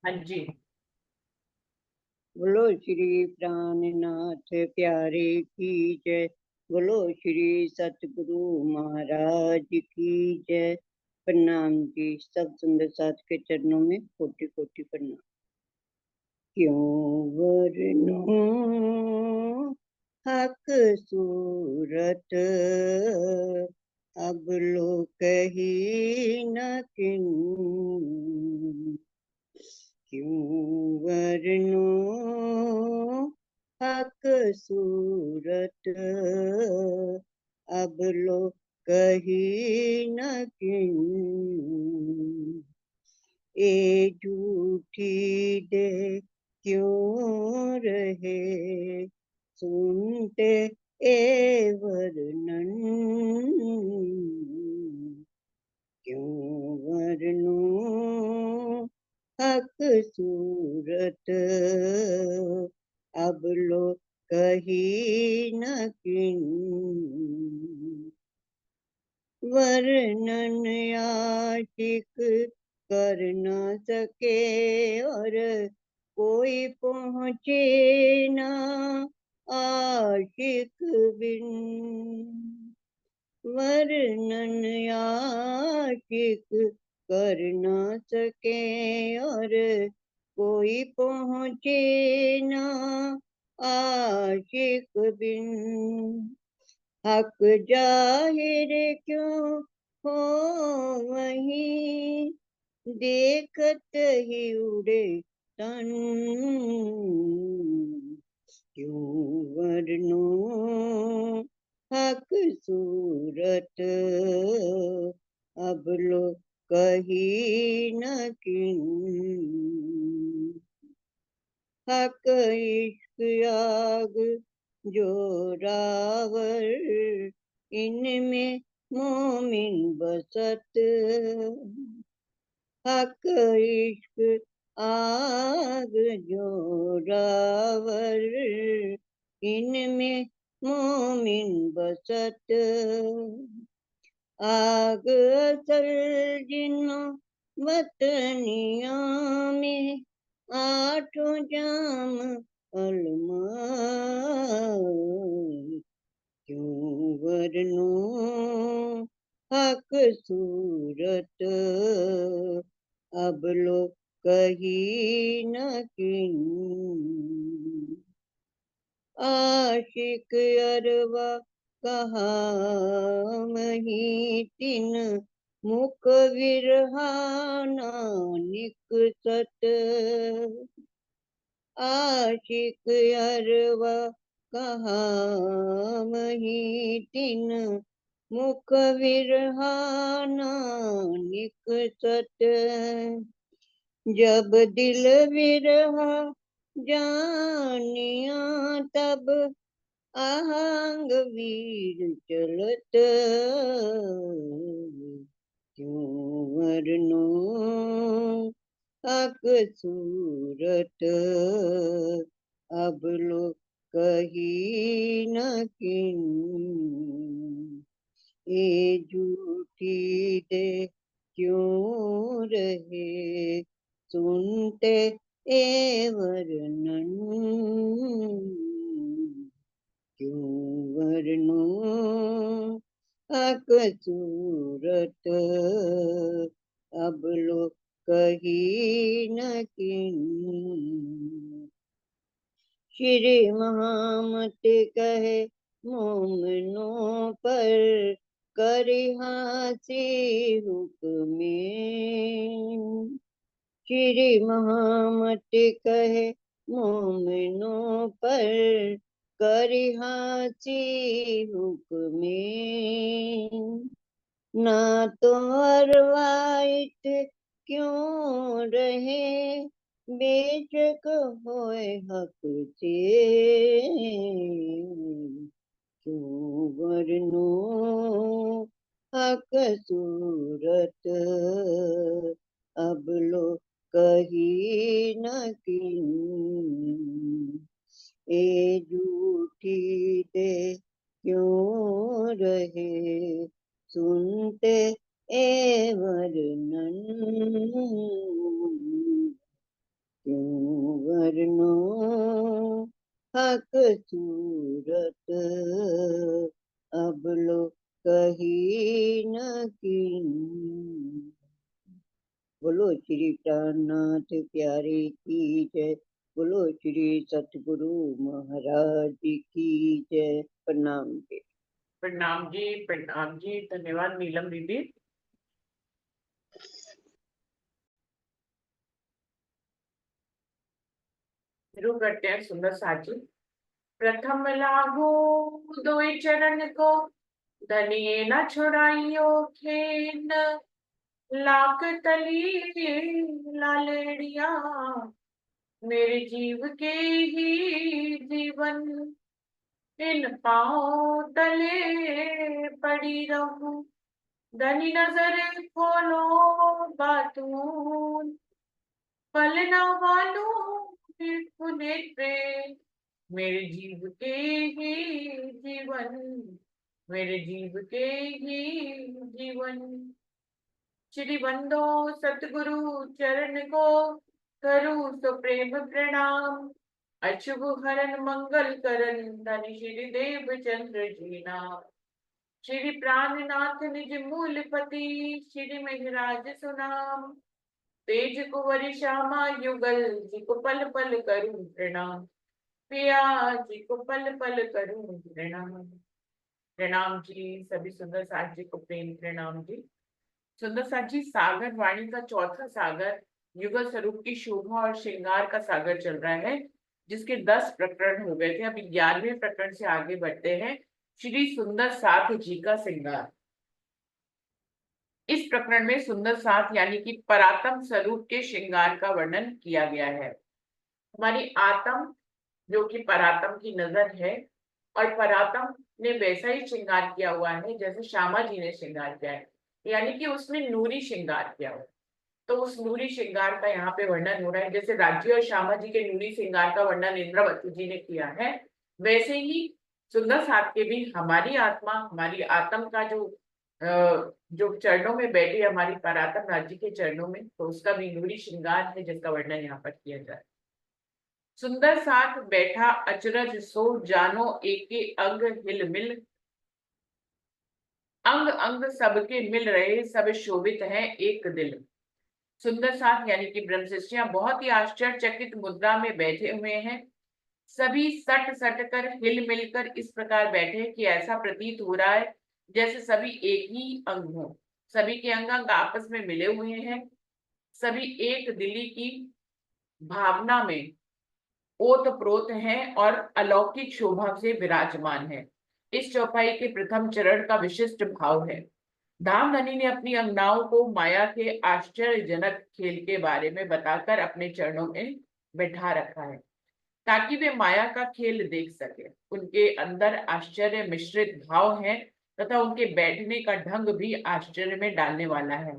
हाँ जी। बोलो श्री प्राणनाथ प्यारे की जय। बोलो श्री सतगुरु महाराज की जय। प्रणाम जी, सब सुंदर साथ के चरणों में कोटि कोटि प्रणाम। क्यों वरनो हक सूरत, अब लो कही न किन। क्यों वरनो हक सूरत, अब लो कही न किन। ए झूठी दे क्यों रहे सुनते ए वर्णन। क्यों वरनो हक सूरत, अब लो कही न किन। वर्णन आशिक कर न सके और कोई पहुँचे ना आशिक बिन। वर्णन आशिक कर न सके और कोई पहुँचे ना आशिक बिन। हक जाहिर क्यों हो वहीं, देखत ही उड़े तन। क्यों वरनो हक सूरत, अब लो कही न किन। हक इश्क आग जो रावर, इनमें मोमिन बसत। हक इश्क आग जो रावर, इनमें मोमिन बसत। आग असल जिन्हों वतनिया में, आठों जाम अलमार। क्यों वरनो हक सूरत, अब लो कही न किन। आशिक अरवा कहा मही तिन, मुख विरहाना निकसत। आशिक अरवा कहा मही तिन, मुख विरहाना निकसत। जब दिल विरहा जानिया, तब आहंग वीर चलत। क्यों वरनो हक सूरत, अब लो कही न किन। ये झूठी दे क्यों रहे सुनते ए वर्णन। क्यों वरनो हक सूरत, अब लो कही न किन। श्री महामत कहे मोमनों पर, करिहासी हुक्मे। श्री महामत कहे मोमनों पर, करिहासी हुक्मे। ना तो अरवाइत क्यों रहे, बेशक होए हक से। क्यों वरनो हक सूरत, अब लो कही न किन। ए झूठी दे क्यों रहे सुनते ए वर्णन। सूरत, अब लो कही न कीन। बोलो श्री प्राणनाथ प्यारे की जय। बोलो श्री सतगुरु महाराज की जय। प्रणाम जी। प्रणाम जी, प्रणाम जी। धन्यवाद नीलम दीदी। शुरू करते हैं सुंदर साजी। प्रथम लागो दोई चरण को, धनिये न छुड़ाइयो खेन। लाख तली लालेड़िया, मेरे जीव के ही जीवन। इन पाँव तले पड़ी रहूं, धनी नजर खोलो बातून। पलना वालों नेत्रे, मेरे जीव के ही जीवन, मेरे जीव के ही जीवन। श्री बंदो सतगुरु चरण को, करूं तो प्रेम प्रणाम। अशुभ हरन मंगल करन, धन श्री देव चंद्र जी नाम। श्री प्राणनाथ निज मूल पति, श्री महिराज सुनाम। तेज कुंवर श्यामा युगल, जी को पल पल करूं प्रणाम। पिया जी को पल पल करूं प्रणाम। प्रणाम जी। सभी सुंदर साथ जी को प्रेम प्रणाम जी। सुंदर साथ जी, सागर वाणी का चौथा सागर युगल स्वरूप की शोभा और श्रृंगार का सागर चल रहा है, जिसके 10 प्रकरण हो गए थे। अभी 11वें प्रकरण से आगे बढ़ते हैं। श्री सुंदर साथ जी का श्रृंगार। इस प्रकरण में सुंदर साथ यानी कि परात्म स्वरूप के श्रृंगार का वर्णन किया गया है। हमारी आत्म जो कि परात्म की नजर है, और परात्म ने वैसा ही श्रृंगार किया हुआ है जैसे श्यामा जी ने श्रृंगार किया है, यानी कि उसने नूरी श्रृंगार किया हुआ। तो उस नूरी श्रृंगार का यहाँ पे वर्णन हो रहा है। जैसे राज्य और श्यामा जी के नूरी श्रृंगार का वर्णन इंद्रवती जी ने किया है, वैसे ही सुंदर साथ के भी हमारी आत्मा, हमारी आत्म का जो चरणों में बैठी है, हमारी परात्म राज्य के चरणों में, तो उसका भी नूरी श्रृंगार है जिसका वर्णन यहाँ पर किया जाए। सुंदर साथ बैठा अचरज सो, जानो एके अंग हिल मिल। अंग अंग सबके मिल रहे, सब शोभित है एक दिल। सुंदर साथ यानी कि ब्रह्मशिष्टियां बहुत ही आश्चर्यचकित मुद्रा में बैठे हुए हैं। सभी सट सट कर हिल मिलकर इस प्रकार बैठे कि ऐसा प्रतीत हो रहा है जैसे सभी एक ही अंग हो। सभी के अंग अंग आपस में मिले हुए हैं। सभी एक दिली की भावना में ओत प्रोत हैं और अलौकिक शोभा से विराजमान है। इस चौपाई के प्रथम चरण का विशिष्ट भाव है। धामधनी ने अपनी अंगनाओं को माया के आश्चर्यजनक खेल के बारे में बताकर अपने चरणों में बैठा रखा है, ताकि वे माया का खेल देख सके। उनके अंदर आश्चर्य मिश्रित भाव है तथा उनके बैठने का ढंग भी आश्चर्य में डालने वाला है।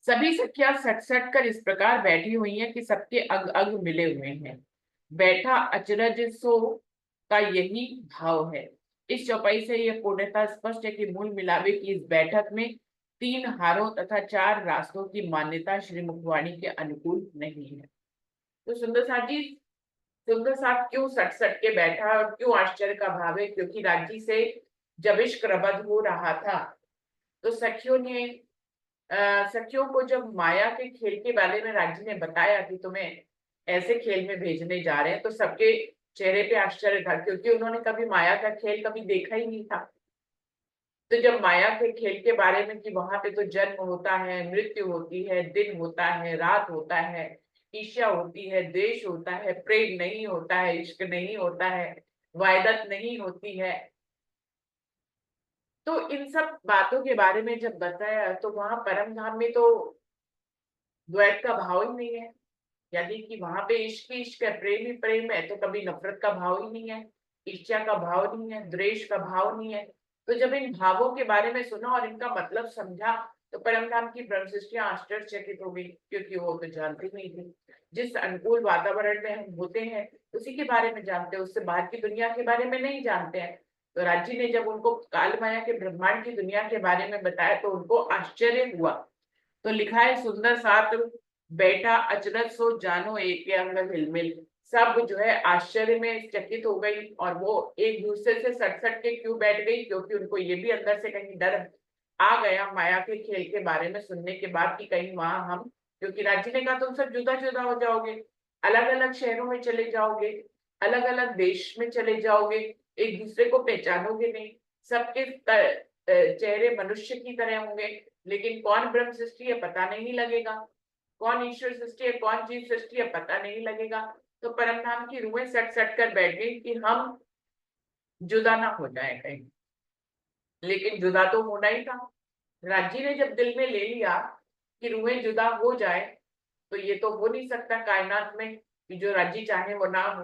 सभी सखियां सट सट कर इस प्रकार बैठी हुई हैं कि सबके अंग अंग मिले हुए हैं। बैठा अचरज सो का यही भाव है। इस चौपाई से यह पूर्णतः स्पष्ट है कि मूल मिलावे की इस बैठक में 3 हारों तथा 4 रास्तों की मान्यता श्री मुखवाणी के अनुकूल नहीं है। तो सुंदर साथ जी, सुंदर साथ क्यों सट सट के बैठा और क्यों आश्चर्य का भाव है? क्योंकि राज्य से जब इश्क रबद हो रहा था तो सखियों को जब माया के खेल के बारे में राज्य ने बताया कि तुम्हें ऐसे खेल में भेजने जा रहे हैं, तो सबके चेहरे पे आश्चर्य था, क्योंकि उन्होंने कभी माया का खेल कभी देखा ही नहीं था। तो जब माया के खेल के बारे में कि वहां पे तो जन्म होता है, मृत्यु होती है, दिन होता है, रात होता है, ईर्ष्या होती है, द्वेष होता है, प्रेम नहीं होता है, इश्क नहीं होता है, वायदत नहीं होती है, तो इन सब बातों के बारे में जब बताया तो वहां परम धाम में तो द्वैत का भाव ही नहीं है। यानी कि वहां पे इश्क ही इश्क है, प्रेम ही प्रेम है, तो कभी नफरत का भाव ही नहीं है, ईर्ष्या का भाव नहीं है, द्वेष का भाव नहीं है। तो जब इन भावों के बारे में सुना और इनका मतलब समझा तो परमधाम की ब्रह्मशिष्टियां आश्चर्यचकित हो गई, क्योंकि वो तो जानती नहीं थी। जिस अनुकूल वातावरण में हम होते हैं उसी के बारे में जानते हैं, उससे बाहर की दुनिया के बारे में नहीं जानते हैं। तो राज्य ने जब उनको काल माया के ब्रह्मांड की दुनिया के बारे में बताया तो उनको आश्चर्य हुआ। तो लिखा है सुंदर साथ बैठा अचरज सो, जानो एक अंग हिलमिल। सब जो है आश्चर्य में चकित हो गई, और वो एक दूसरे से सट सट के क्यों बैठ गई, क्योंकि उनको ये भी अंदर से कहीं डर आ गया माया के खेल के बारे में सुनने के बाद कि कहीं वहां हम, क्योंकि राज्य ने कहा तुम सब जुदा जुदा हो जाओगे, अलग अलग शहरों में चले जाओगे, अलग अलग देश में चले जाओगे, एक दूसरे को पहचानोगे नहीं, सबके चेहरे मनुष्य की तरह होंगे, लेकिन कौन ब्रह्म सृष्टि है पता नहीं लगेगा, कौन ईश्वर सृष्टि है कौन जीव सृष्टि है पता नहीं लगेगा। तो परम धाम की रूहें सट सट कर बैठ गई कि हम जुदा ना हो जाए कहीं, लेकिन जुदा तो होना ही था। राज्य ने जब दिल में ले लिया कि रूहें जुदा हो जाए, तो ये तो हो नहीं सकता कायनात में कि जो राज्य चाहे वो ना हो,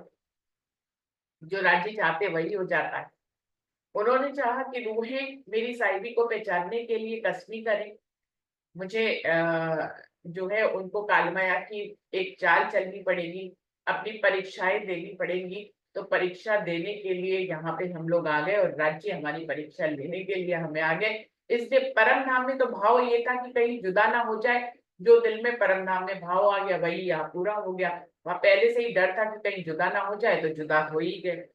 जो राज्य चाहते वही हो जाता है। उन्होंने चाहा कि रूहें मेरी साहिबी को पहचानने के लिए कसमी करें, मुझे जो है उनको कालमाया की एक चाल चलनी पड़ेगी, अपनी परीक्षाएं देनी पड़ेंगी। तो परीक्षा देने के लिए यहाँ पे हम लोग आ गए, और राज्य हमारी परीक्षा लेने के लिए हमें आ गए। इसलिए परम धाम में तो भाव ये था कि कहीं जुदा ना हो जाए, जो दिल में परम धाम में भाव आ गया वही यहाँ पूरा हो गया। वहां पहले से ही डर था कि कहीं जुदा ना हो जाए, तो जुदा हो ही गए।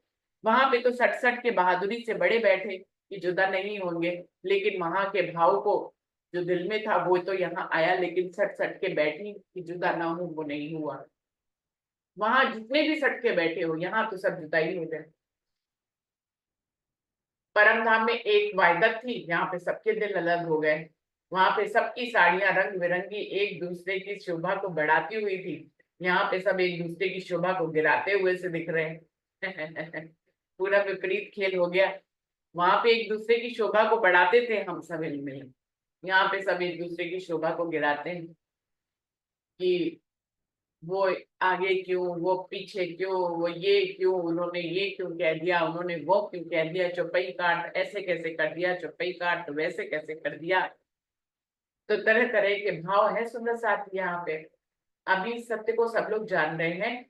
वहां पे तो सट सट के बहादुरी से बड़े बैठे कि जुदा नहीं होंगे, लेकिन वहां के भाव को जो दिल में था वो तो यहाँ आया, लेकिन सट सट के बैठी कि जुदा ना हो वो नहीं हुआ। वहां जितने भी सट के बैठे हो यहाँ तो सब जुदा ही हो गए। परम धाम में एक वायदत थी, यहाँ पे सबके दिल अलग हो गए। वहां पे सबकी साड़ियां रंग बिरंगी एक दूसरे की शोभा को बढ़ाती हुई थी, यहाँ पे सब एक दूसरे की शोभा को गिराते हुए से दिख रहे हैं। पूरा विपरीत खेल हो गया। वहां पे एक दूसरे की शोभा को बढ़ाते थे हम सब मिलकर, यहाँ पे सब एक दूसरे की शोभा को गिराते हैं कि वो आगे क्यों, वो पीछे क्यों, वो ये क्यों, उन्होंने ये क्यों कह दिया, उन्होंने वो क्यों कह दिया, चौपाई काट ऐसे कैसे कर दिया, चौपाई काट वैसे कैसे कर दिया। तो तरह तरह के भाव है सुंदर साथी यहाँ पे। अभी इस सत्य को सब लोग जान रहे हैं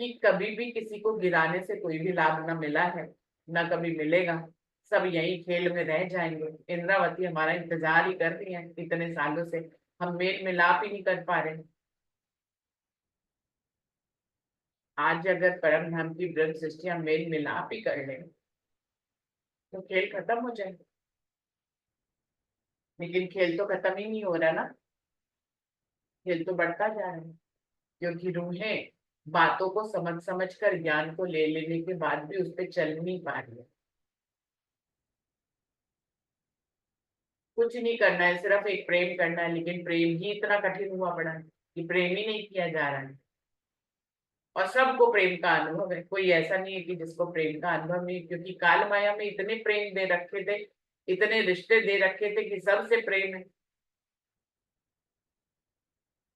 कि कभी भी किसी को गिराने से कोई भी लाभ ना मिला है, ना कभी मिलेगा। सब यही खेल में रह जाएंगे। इंद्रावती हमारा इंतजार ही कर रही है इतने सालों से, हम मेल मिलाप ही नहीं कर पा रहे। आज अगर परम धाम की ब्रह्म सृष्टि हम मेल मिलाप ही कर लें तो खेल खत्म हो जाए, लेकिन खेल तो खत्म ही नहीं हो रहा ना, खेल तो बढ़ता जा रहा है। क्योंकि रूहें बातों को समझ समझ कर ज्ञान को ले लेने के बाद भी उस पर चल नहीं पा रही है। कुछ नहीं करना है, सिर्फ एक प्रेम करना है, लेकिन प्रेम ही इतना कठिन हुआ पड़ा है कि प्रेम ही नहीं किया जा रहा है। और सबको प्रेम का अनुभव है, कोई ऐसा नहीं है कि जिसको प्रेम का अनुभव नहीं, क्योंकि काल माया में इतने प्रेम दे रखे थे, इतने रिश्ते दे रखे थे कि सबसे प्रेम है।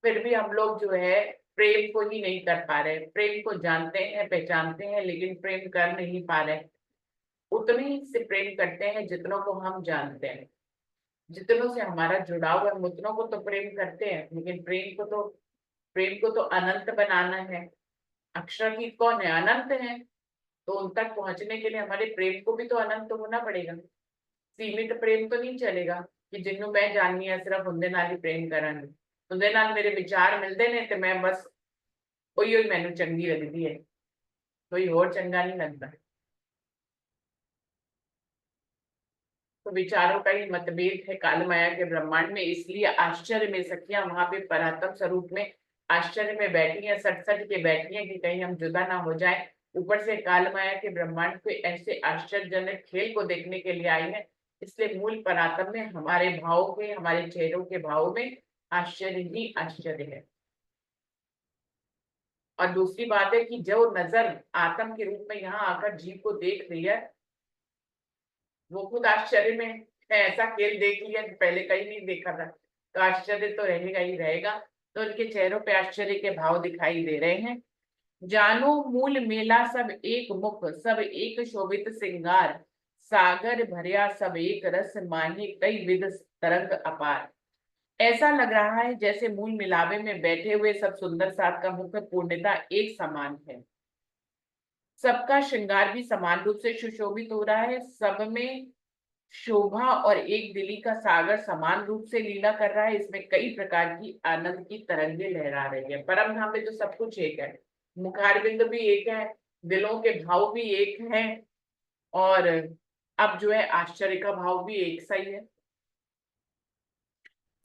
फिर भी हम लोग जो है प्रेम को ही नहीं कर पा रहे, प्रेम को जानते हैं पहचानते हैं लेकिन प्रेम कर नहीं पा रहे। उतने ही से प्रेम करते हैं जितनों को हम जानते हैं, जितनों से हमारा जुड़ाव है उतनों को तो प्रेम करते हैं, लेकिन प्रेम को तो अनंत बनाना है। अक्षरातीत कौन है, अनंत है। तो उन तक पहुंचने के लिए हमारे प्रेम को भी तो अनंत होना पड़ेगा। सीमित प्रेम तो नहीं चलेगा कि जिन्हों मैं जाननी है सिर्फ उनके नाल ही प्रेम करांगी, उनके नाल मेरे विचार मिलते ने ते मैं बस ਉਹੀ मैनू चंगी लगती है, कोई और चंगा नहीं लगता। तो विचारों का ही मतभेद है काल माया के ब्रह्मांड में, इसलिए आश्चर्य में सखियां वहां पे परात्म स्वरूप में आश्चर्य में बैठी हैं, सट सट के बैठी हैं कि कहीं हम जुदा ना हो जाए। ऊपर से काल माया के ब्रह्मांड के ऐसे आश्चर्यजनक खेल को देखने के लिए आई है। इसलिए मूल परात्म में हमारे भाव के, हमारे चेहरों के भाव में आश्चर्य ही आश्चर्य है। और दूसरी बात है कि जो नजर आत्म के रूप में यहाँ आकर जीव को देख रही है, वो खुद आश्चर्य में है। ऐसा खेल देख लिया कि पहले कहीं नहीं देखा था, तो आश्चर्य तो रहेगा ही रहेगा। तो उनके चेहरों पे आश्चर्य के भाव दिखाई दे रहे हैं। जानो मूल मेला सब एक मुख, सब एक शोभित सिंगार, सागर भरिया सब एक रस माही, कई विध तरंग अपार। ऐसा लग रहा है जैसे मूल मिलावे में बैठे हुए सब सुंदर साथ का मुख पूर्णता एक समान है। सबका श्रृंगार भी समान रूप से सुशोभित हो रहा है, सब में शोभा और एक दिली का सागर समान रूप से लीला कर रहा है। इसमें कई प्रकार की आनंद की तरंगे लहरा रही है। परम धाम में तो सब कुछ एक है, मुखारबिंद भी एक है, दिलों के भाव भी एक हैं, और अब जो है आश्चर्य का भाव भी एक सा ही है।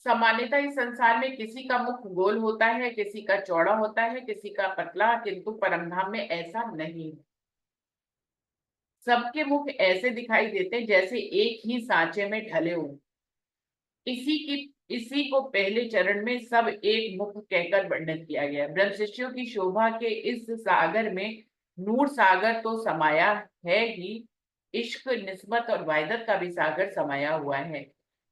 सामान्यतः इस संसार में किसी का मुख गोल होता है, किसी का चौड़ा होता है, किसी का पतला, किंतु परमधाम में ऐसा नहीं है। सबके मुख ऐसे दिखाई देते हैं जैसे एक ही सांचे में ढले हो। इसी को पहले चरण में सब एक मुख कहकर वर्णन किया गया है। ब्रह्म शिष्यों की शोभा के इस सागर में नूर सागर तो समाया है ही, इश्क, निस्बत और वायदत का भी सागर समाया हुआ है।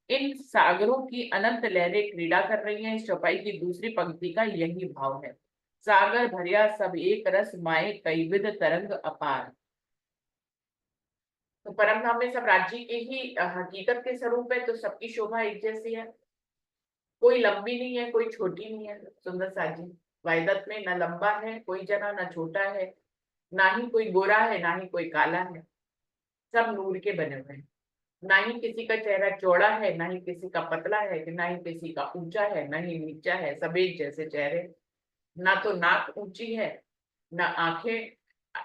इन सागरों की अनंत लहरें क्रीड़ा कर रही हैं। इस चौपाई की दूसरी पंक्ति का यही भाव है। सागर भरिया सब एक रस, माए कई विध तरंग अपार। तो परम धाम में सब राज्य के ही हकीकत के स्वरूप है, तो सबकी शोभा एक जैसी है। कोई लंबी नहीं है, कोई छोटी नहीं है। सुंदर साजी वायदत में न लंबा है कोई जना, न छोटा है, ना ही कोई गोरा है, ना ही कोई काला है। सब नूर के बने हुए हैं। ना ही किसी का चेहरा चौड़ा है, ना ही किसी का पतला है, ना ही किसी का ऊंचा है, ना ही नीचा है। सब एक जैसे चेहरे। ना तो नाक ऊंची है, ना आंखें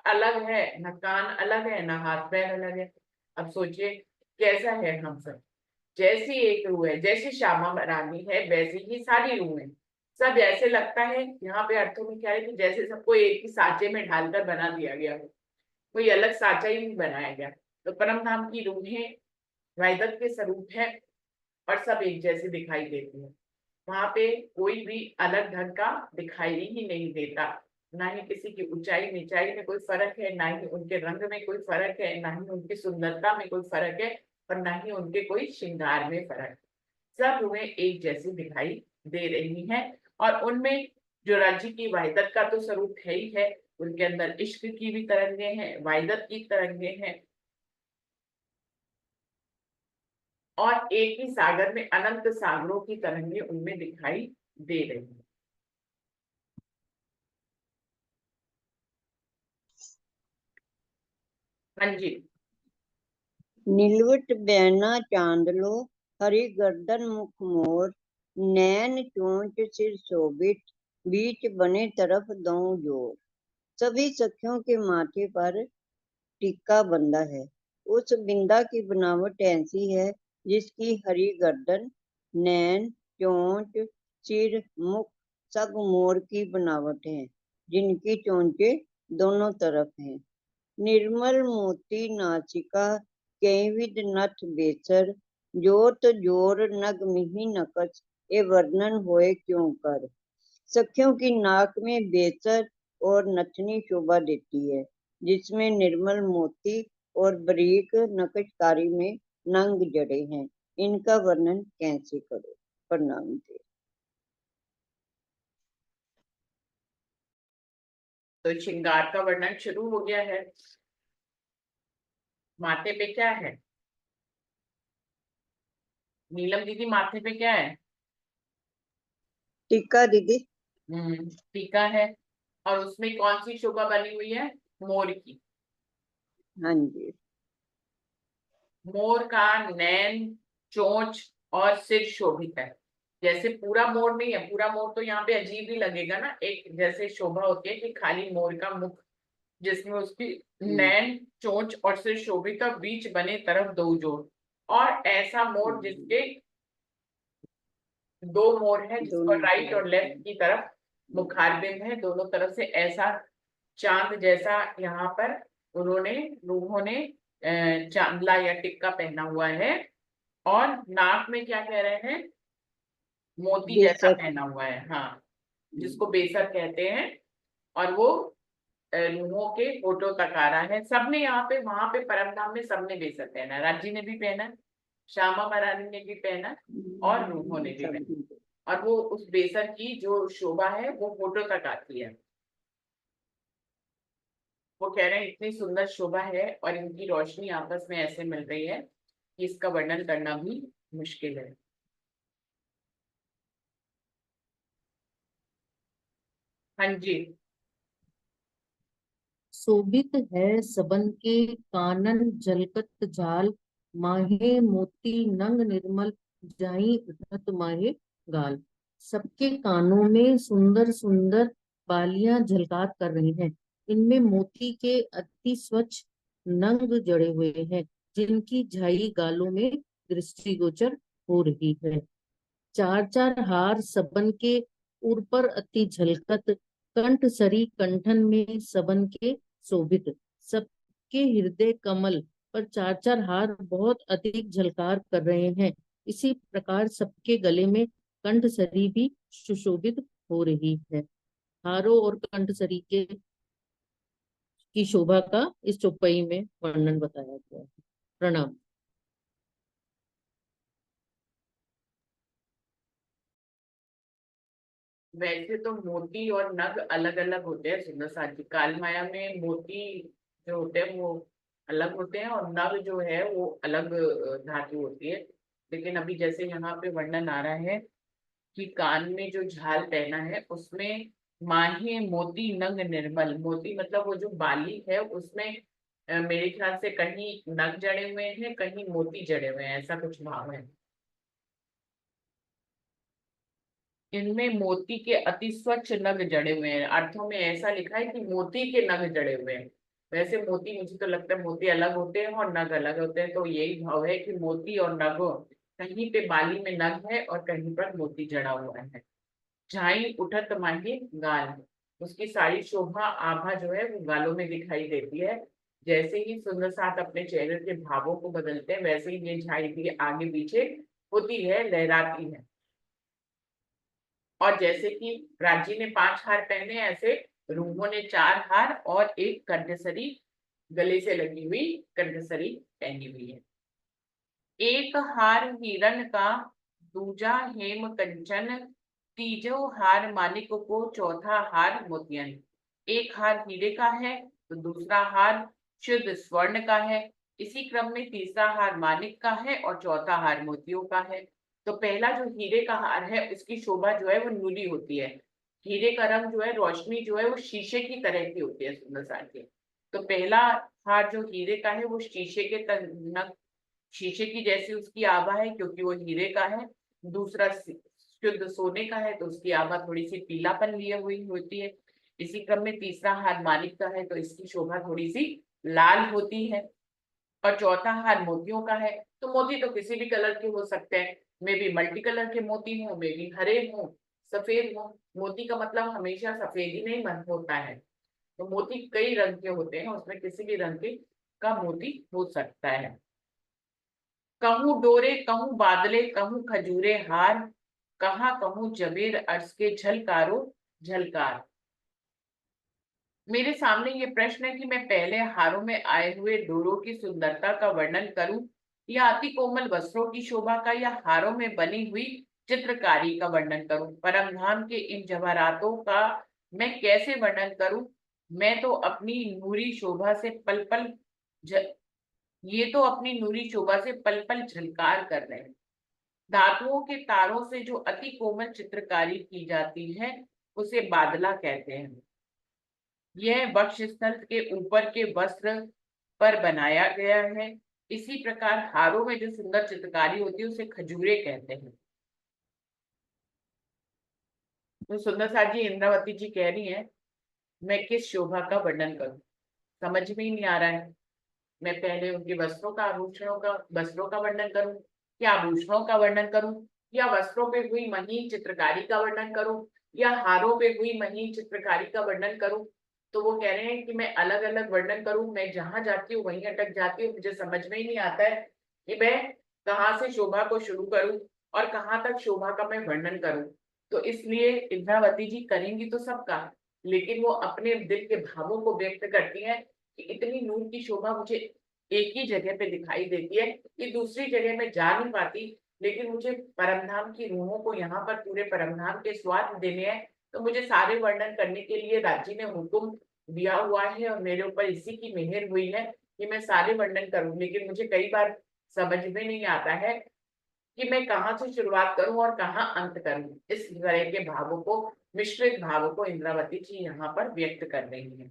अलग है, ना कान अलग है, ना हाथ पैर अलग है। अब सोचिए कैसा है हम सब। जैसी एक रूह है, जैसी श्यामा रानी है वैसी ही सारी रूह है। सब ऐसे लगता है, यहाँ पे अर्थों में क्या है कि जैसे सबको एक ही सांचे में ढालकर बना दिया गया हो, कोई अलग सांचा ही नहीं बनाया गया। तो परम धाम की रूहें वैदत के स्वरूप है, और सब एक जैसी दिखाई देती है। वहां पे कोई भी अलग ढंग का दिखाई ही नहीं देता। ना ही किसी की ऊंचाई नीचाई में कोई फर्क है, ना ही उनके रंग में कोई फर्क है, ना ही उनकी सुंदरता में कोई फर्क है, और ना ही उनके कोई श्रृंगार में फर्क। सब रूहें एक जैसी दिखाई दे रही हैं। और उनमें जो राज्य की वाहिदत का तो स्वरूप है ही है, उनके अंदर इश्क की भी तरंगे हैं, वाहिदत की तरंगे हैं, और एक ही सागर में अनंत सागरों की तरंगे उनमें दिखाई दे रही हैं। हाँ जी। नीलवट बैना चांदलो, हरि गर्दन मुख मोर, नैन चोंच सिर शोभित, बीच बने तरफ दो जोर। सभी सखियों के माथे पर टीका बंधा है। उस बिंदा की बनावट ऐसी है जिसकी हरी गर्दन, नैन, चोंच, सिर, मुख सब मोर की बनावट है, जिनकी चोंचे दोनों तरफ हैं। निर्मल मोती नासिका, कैविद नथ बेसर, जोत जोर नग मिहि नकस, ये वर्णन होए क्यों कर। सखियों की नाक में बेसर और नथनी शोभा देती है, जिसमें निर्मल मोती और बारीक नकशकारी में नंग जड़े हैं। इनका वर्णन कैसे करो। प्रणाम जी। तो श्रृंगार का वर्णन शुरू हो गया है। माथे पे क्या है? नीलम दीदी, माथे पे क्या है? टीका दीदी। टीका है। और उसमें कौन सी शोभा बनी हुई है? मोर की। हाँ जी। मोर का नैन, चोंच और सिर शोभित है। जैसे पूरा मोर नहीं है, पूरा मोर तो यहाँ पे अजीब ही लगेगा ना। एक जैसे शोभा होती है कि खाली मोर का मुख, जिसमें उसकी हम्म, नैन, चोंच और सिर शोभित, और बीच बने तरफ दो जोड़। और ऐसा मोर हम्म, जिसके दो मोर है, जिसको दोनों राइट और तरफ लेफ्ट है। की तरफ मुखारबिंद है, दोनों तरफ से ऐसा चांद जैसा। यहाँ पर उन्होंने, रूहों ने चांदला या टिक्का पहना हुआ है। और नाक में क्या कह रहे हैं? मोती जैसा बेशक। पहना हुआ है, हाँ, जिसको बेसर कहते हैं। और वो रूहों के होठों तक आ रहा है। सबने यहाँ पे, वहां पे परमधाम में सबने बेसर पहना है। राजी ने भी पहना, श्यामा महारानी ने भी पहना, और रूहों ने भी सब। पहना। और वो उस बेसर की जो शोभा है वो होठों तक आती है। वो कह रहे हैं इतनी सुंदर शोभा है और इनकी रोशनी आपस में ऐसे मिल रही है कि इसका वर्णन करना भी मुश्किल है। हाँ जी। शोभित है सबन के कानन जलकत जाल, माहे मोती नंग निर्मल, जाई उठत माहे गाल। सबके कानों में सुंदर सुंदर बालियां झलकार कर रही हैं। इनमें मोती के अति स्वच्छ नंग जड़े हुए हैं, जिनकी झाई गालों में दृष्टिगोचर हो रही है। चार चार हार सबन के उर पर अति झलकत, कंठ सरी कंठन में सबन के शोभित। सबके हृदय कमल पर चार चार हार बहुत अधिक झलकार कर रहे हैं। इसी प्रकार सबके गले में कंठ सरी भी सुशोभित हो रही है। हारों और कंठ सरी के की शोभा का इस चौपाई में वर्णन बताया गया है। प्रणाम। वैसे तो मोती और नग अलग अलग होते हैं सुंदर साथ जी। काल माया में मोती जो होते हैं वो अलग होते हैं और नग जो है वो अलग धातु होती है। लेकिन अभी जैसे यहाँ पे वर्णन आ रहा है कि कान में जो झाल पहना है उसमें माहे मोती नग निर्मल। मोती मतलब वो जो बाली है उसमें मेरे ख्याल से कहीं नग जड़े हुए हैं, कहीं मोती जड़े हुए हैं, ऐसा कुछ भाव है। इनमें मोती के अति स्वच्छ नग जड़े हुए हैं, अर्थों में ऐसा लिखा है कि मोती के नग जड़े हुए हैं। वैसे मोती, मुझे तो लगता है मोती अलग होते हैं और नग अलग होते हैं, तो यही भाव है कि मोती और नग, कहीं पे बाली में नग है और कहीं पर मोती जड़ा हुआ है। झाई उठत माही गाल, उसकी सारी शोभा आभा जो है वो गालों में दिखाई देती है। जैसे ही सुंदर साथ अपने चेहरे के भावों को बदलते हैं वैसे ही ये झाई भी आगे पीछे होती है, लहराती है। और जैसे कि राजी ने 5 हार पहने, ऐसे रूहों ने 4 हार और एक कंठसरी, गले से लगी हुई कंठसरी पहनी हुई है। एक हार हिरण का, दूजा हेम कंचन, तीजो हार मानिक को, चौथा हार मोतियन। एक हार हीरे का है तो दूसरा हार शुद्ध स्वर्ण का है। इसी क्रम में तीसरा हार मानिक का है और चौथा हार मोतियों का है। तो पहला जो हीरे का हार है उसकी शोभा जो है वो नीली होती है। हीरे का रंग जो है, रोशनी जो है वो शीशे की तरह की होती है सुंदर साथी। तो पहला हार जो हीरे का है वो शीशे के शीशे की जैसी उसकी आभा है क्योंकि वो हीरे का है। दूसरा शुद्ध सोने का है तो उसकी आभा थोड़ी सी पीलापन लिए हुई होती है। इसी क्रम में तीसरा हार मानिक का है तो इसकी शोभा थोड़ी सी लाल होती है। और चौथा हार मोतियों का है, तो मोती तो किसी भी कलर के हो सकते हैं। मे भी मल्टी कलर के मोती हो, मे भी हरे हो, सफेद हो। मोती का मतलब हमेशा सफेद ही नहीं होता है। तो मोती कई रंग के होते हैं, उसमें किसी भी रंग के का मोती हो सकता है। कहूँ डोरे कहूँ बादले कहूँ खजूरे हार, कहाँ कहूँ जबेर अर्श के झलकारो झलकार। मेरे सामने ये प्रश्न है कि मैं पहले हारों में आए हुए डोरों की सुंदरता का वर्णन करूं, या अति कोमल वस्त्रों की शोभा का, या हारों में बनी हुई चित्रकारी का वर्णन करूं। परम धाम के इन जवाहरातों का मैं कैसे वर्णन करूं। मैं तो अपनी नूरी शोभा से पल पल ये तो अपनी नूरी शोभा से पल पल झलकार कर रहे हैं। धातुओं के तारों से जो अति कोमल चित्रकारी की जाती है उसे बादला कहते हैं। यह वक्षस्थल के ऊपर के वस्त्र पर बनाया गया है। इसी प्रकार हारों में जो सुंदर चित्रकारी होती है उसे खजूरे कहते हैं। तो सुंदर साथ जी, इंद्रावती जी कह रही हैं मैं किस शोभा का वर्णन करूं, समझ में ही नहीं आ रहा है। मैं पहले उनके वस्त्रों का, आभूषणों का, वस्त्रों का वर्णन करूं, या आभूषणों का वर्णन करूं, या वस्त्रों पे हुई महीन चित्रकारी का वर्णन करूं, या हारों पे हुई महीन चित्रकारी का वर्णन करूं। तो वो कह रहे हैं कि मैं अलग अलग वर्णन करूं। मैं जहां जाती हूँ वहीं अटक जाती हूँ। मुझे समझ में ही नहीं आता है कि मैं कहाँ से शोभा को शुरू करूं और कहाँ तक शोभा का मैं वर्णन करूं। तो इसलिए इंद्रावती जी करेंगी तो सबका, लेकिन वो अपने दिल के भावों को व्यक्त करती हैं कि इतनी नूर की शोभा मुझे एक ही जगह पे दिखाई देती है, कि दूसरी जगह में जा नहीं पाती। लेकिन मुझे परमधाम की रूहों को यहाँ पर पूरे परमधाम के स्वाद देने हैं, तो मुझे सारे वर्णन करने के लिए राज्य ने हुक्म दिया हुआ है और मेरे ऊपर इसी की मेहर हुई है कि मैं सारे वर्णन करूं। लेकिन मुझे कई बार समझ में नहीं आता है कि मैं कहाँ से शुरुआत करूं और कहाँ अंत करूं। इस तरह के भावों को, मिश्रित भावों को इंद्रावती जी यहाँ पर व्यक्त कर रही है।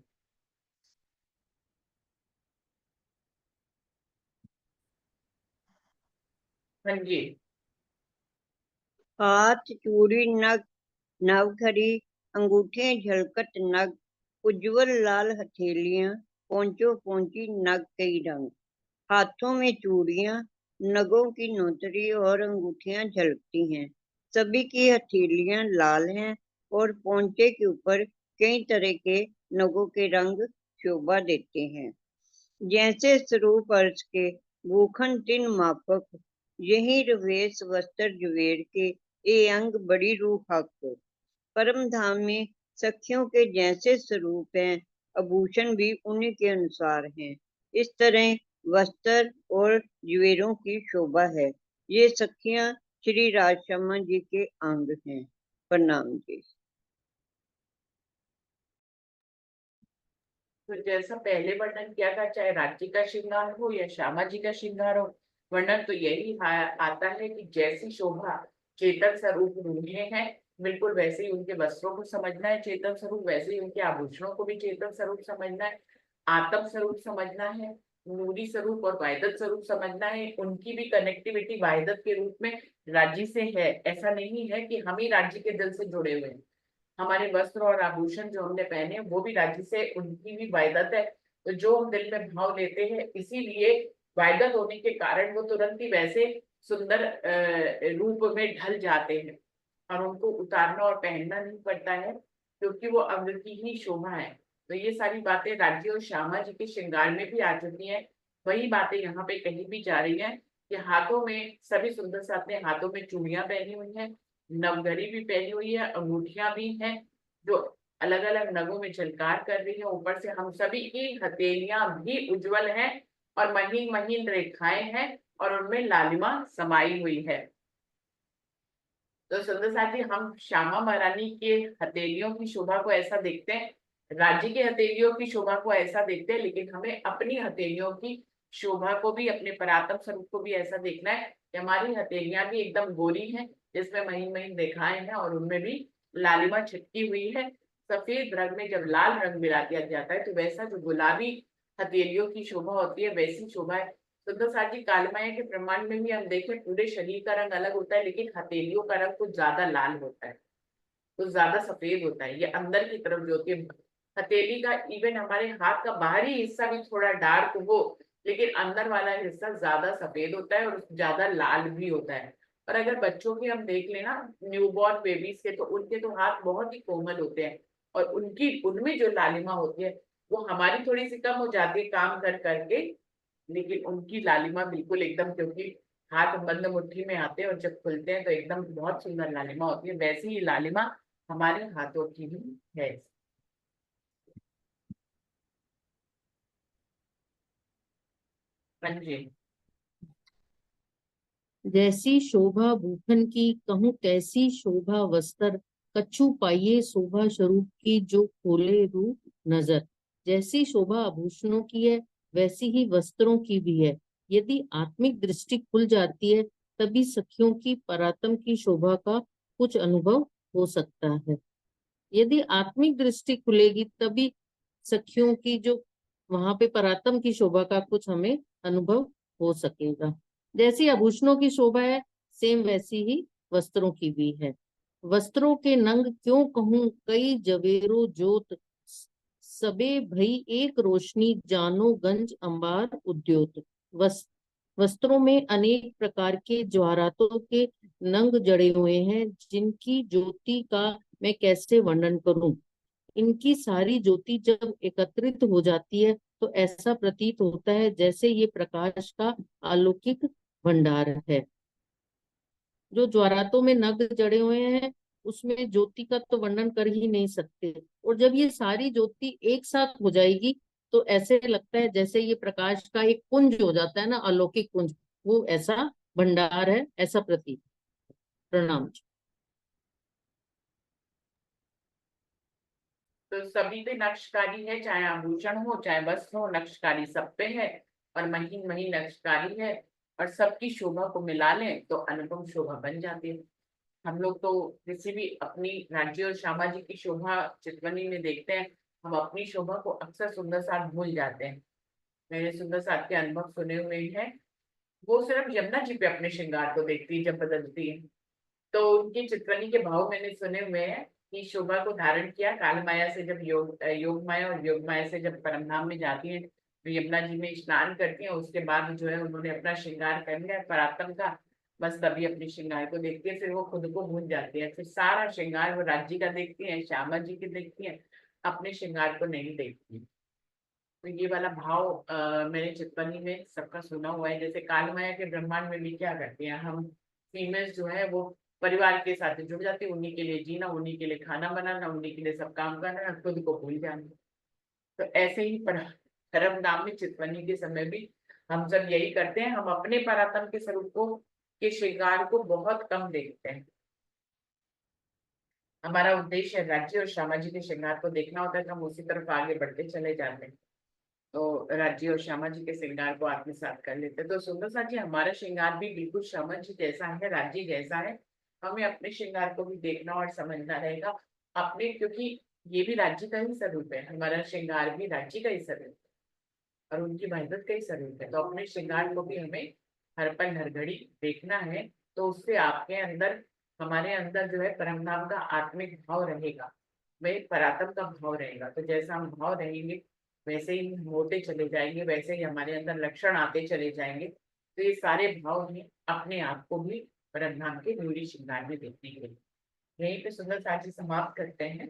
हाँ जी। हाथ चूड़ी नग नवखरी, अंगूठे झलकत नग, उज्जवल लाल हथेलियां, पोंचो पोंची नग कई रंग। हाथों में चूड़ियां, नगों की नोतरी और अंगूठियां झलकती हैं। सभी की हथेलियां लाल हैं और पोंचे के ऊपर कई तरह के नगों के रंग शोभा देते हैं। जैसे स्वरूप अर्श के भूखन तिन मापक, यही रवेश वस्त्र जुवेर के, ए अंग बड़ी रूह हक। परम धाम में सखियों के जैसे स्वरूप हैं, आभूषण भी उन्हीं के अनुसार हैं। इस तरह वस्त्र और जुवेरों की शोभा है। ये सखियां श्री राजशर्मा जी के अंग हैं। प्रणाम जी। तो जैसा पहले वर्णन किया था, चाहे राज्य का श्रृंगार हो या श्यामा जी का श्रृंगार हो, वर्णन तो यही आता है कि जैसी शोभा चेतन स्वरूप रूहे हैं, बिल्कुल वैसे ही उनके वस्त्रों को समझना है चेतन स्वरूप, वैसे ही उनके आभूषणों को भी चेतन स्वरूप समझना है, आत्म स्वरूप समझना है, नूरी स्वरूप और वाहिदत स्वरूप समझना है। उनकी भी कनेक्टिविटी वाहिदत के रूप में राज्य से है। ऐसा नहीं है कि हम ही राज्य के दिल से जुड़े हुए हैं। हमारे वस्त्र और आभूषण जो हमने पहने वो भी राज्य से, उनकी भी वायदत है। तो जो हम दिल में भाव लेते हैं, इसीलिए वायदत होने के कारण वो तुरंत ही वैसे सुंदर रूप में ढल जाते हैं और उनको उतारना और पहनना नहीं पड़ता है, क्योंकि वो अंग की ही शोभा है। तो ये सारी बातें राज्य और श्यामा जी के श्रृंगार में भी आ चुकी हैं। वही बातें यहाँ पे कही भी जा रही हैं कि हाथों में सभी सुंदर साथ ने हाथों में चूड़ियां पहनी हुई हैं, नवघड़ी भी पहनी हुई है, अंगूठियां भी हैं जो अलग अलग नगों में झलकार कर रही है। ऊपर से हम सभी की हथेलियां भी उज्जवल हैं और महीन महीन रेखाएं हैं और उनमें लालिमा समाई हुई है। तो सुंदर साथी, हम श्यामा महारानी के हथेलियों की शोभा को ऐसा देखते हैं, राज्य के हथेलियों की शोभा को ऐसा देखते हैं, लेकिन हमें अपनी हथेलियों की शोभा को भी, अपने परात्म स्वरूप को भी ऐसा देखना है कि हमारी हथेलियां भी एकदम गोरी हैं, जिसमें महीन महीन रेखाएं हैं और उनमें भी लालिमा छिटकी हुई है। सफेद रंग में जब लाल रंग मिला दिया जाता है तो वैसा जो गुलाबी हथेलियों की शोभा होती है वैसी शोभा है। सुंदर साथ जी, कालमाया के प्रमाण में भी हम देखें पूरे शरीर का रंग अलग होता है, लेकिन हथेलियों का रंग कुछ ज्यादा लाल होता है, कुछ ज्यादा सफेद होता है। ये अंदर की तरफ जो होती है हथेली का, इवन हमारे हाथ का बाहरी हिस्सा भी थोड़ा डार्क हो, लेकिन अंदर वाला हिस्सा ज्यादा सफेद होता है और ज्यादा लाल भी होता है। और अगर बच्चों की हम देख लेना, न्यूबॉर्न बेबीज के, तो उनके तो हाथ बहुत ही कोमल होते हैं और उनकी उनमें जो लालिमा होती है वो हमारी थोड़ी सी कम हो जाती है काम कर करके, लेकिन उनकी लालिमा बिल्कुल एकदम, क्योंकि हाथ बंद मुट्ठी में आते हैं और जब खुलते हैं तो एकदम बहुत सुंदर लालिमा होती है। वैसी ही लालिमा हमारे हाथों की भी है। हाँ जी। जैसी शोभा भूखन की, कहूँ कैसी शोभा वस्त्र, कछु पाइये शोभा स्वरूप की, जो खोले रूप नजर। जैसी शोभा आभूषणों की है, वैसी ही वस्त्रों की भी है। यदि आत्मिक दृष्टि खुल जाती है, तभी सखियों की परात्म की शोभा का कुछ अनुभव हो सकता है। यदि आत्मिक दृष्टि खुलेगी तभी सखियों की जो वहां पे परात्म की शोभा का कुछ हमें अनुभव हो सकेगा। जैसी आभूषणों की शोभा है, सेम वैसी ही वस्त्रों की भी है। वस्त्रों के नंग क्यों कहूं कई जवेरो जोत, सबे भई एक रोशनी जानो गंज अंबार उद्योत। वस्त्रों में अनेक प्रकार के ज्वारातों के नंग जड़े हुए हैं, जिनकी ज्योति का मैं कैसे वर्णन करूं। इनकी सारी ज्योति जब एकत्रित हो जाती है तो ऐसा प्रतीत होता है जैसे ये प्रकाश का अलौकिक भंडार है। जो ज्वारातों में नग जड़े हुए हैं उसमें ज्योति का तो वर्णन कर ही नहीं सकते, और जब ये सारी ज्योति एक साथ हो जाएगी तो ऐसे लगता है जैसे ये प्रकाश का एक कुंज हो जाता है ना, अलौकिक कुंज, वो ऐसा भंडार है, ऐसा प्रतीत। प्रणाम जी। तो सभी पे नक्शकारी है, चाहे आभूषण हो चाहे वस्त्र हो, नक्शकारी सब पे है और महीन महीन नक्शकारी है। और सबकी शोभा को मिला लें तो अनुपम शोभा बन जाती है। हम लोग तो किसी भी अपनी राज्य और श्यामा जी की शोभा चितवनी में देखते हैं, हम अपनी शोभा को अक्सर सुंदर साथ भूल जाते हैं। मैंने सुंदर साथ के अनुभव सुने हुए हैं। वो सिर्फ यमुना जी पे अपने श्रृंगार को देखती है जब बदलती है, तो उनकी चितवनी के भाव मैंने सुने हुए हैं। की शोभा को धारण किया। काल माया से जब योग माया और योग माया से जब परमधाम में जाती है तो यमुना जी में स्नान करती हैं। उसके बाद जो है उन्होंने अपना श्रृंगार कर लिया पराक्रम का, बस तभी अपने श्रृंगार को देखती है, फिर वो खुद को भूल जाती है। फिर सारा श्रृंगार वो राज्य का देखती है, श्यामा जी की देखती है, अपने श्रृंगार को नहीं देखती। तो ये वाला भाव मैंने चित्तवनी में सबका सुना हुआ है। जैसे काल माया के ब्रह्मांड में भी क्या करते हैं हम फीमेल्स जो है वो परिवार के साथ जुड़ जाती है, उन्हीं के लिए जीना, उन्हीं के लिए खाना बनाना, उन्हीं के लिए सब काम करना, खुद को भूल जाना। तो ऐसे ही परम धाम में चित्तवनी के समय भी हम सब यही करते हैं, हम अपने परात्म के स्वरूप को के श्रृंगार को बहुत कम देखते हैं। हमारा उद्देश्य राज्य और श्यामा जी के श्रृंगार को देखना होता है, तो हम उसी तरफ आगे बढ़ते चले जाते हैं। तो राज्य और श्यामा जी के श्रृंगार को आत्मसात कर लेते हैं। तो सुंदर सा जी हमारा श्रृंगार भी बिल्कुल श्यामा जी जैसा है, राज्य जैसा है। हमें अपने श्रृंगार को भी देखना और समझना रहेगा अपने, क्योंकि ये भी राज्य का ही स्वरूप है, हमारा श्रृंगार भी राज्य का ही स्वरूप है और उनकी वहदत का ही स्वरूप है। तो अपने श्रृंगार को भी हमें हर पल हर घड़ी देखना है। तो उससे आपके अंदर, हमारे अंदर जो है परम धाम का आत्मिक भाव रहेगा, वह परात्म का भाव रहेगा। तो जैसा हम भाव रहेंगे वैसे ही हम होते चले जाएंगे, वैसे ही हमारे अंदर लक्षण आते चले जाएंगे। तो ये सारे भाव हैं अपने आप को भी परम धाम के गौरी श्रृंगार में देखने के लिए। यहीं पे सुंदर साथी समाप्त करते हैं।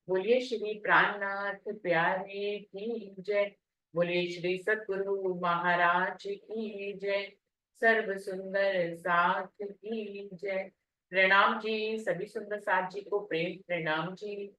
बोलिए श्री प्राणनाथ प्यारे की जय। बोलिए श्री सतगुरु महाराज की जय। सर्व सुंदर साथ की जय। प्रणाम जी, सभी सुंदर साथ जी को प्रेम प्रणाम जी।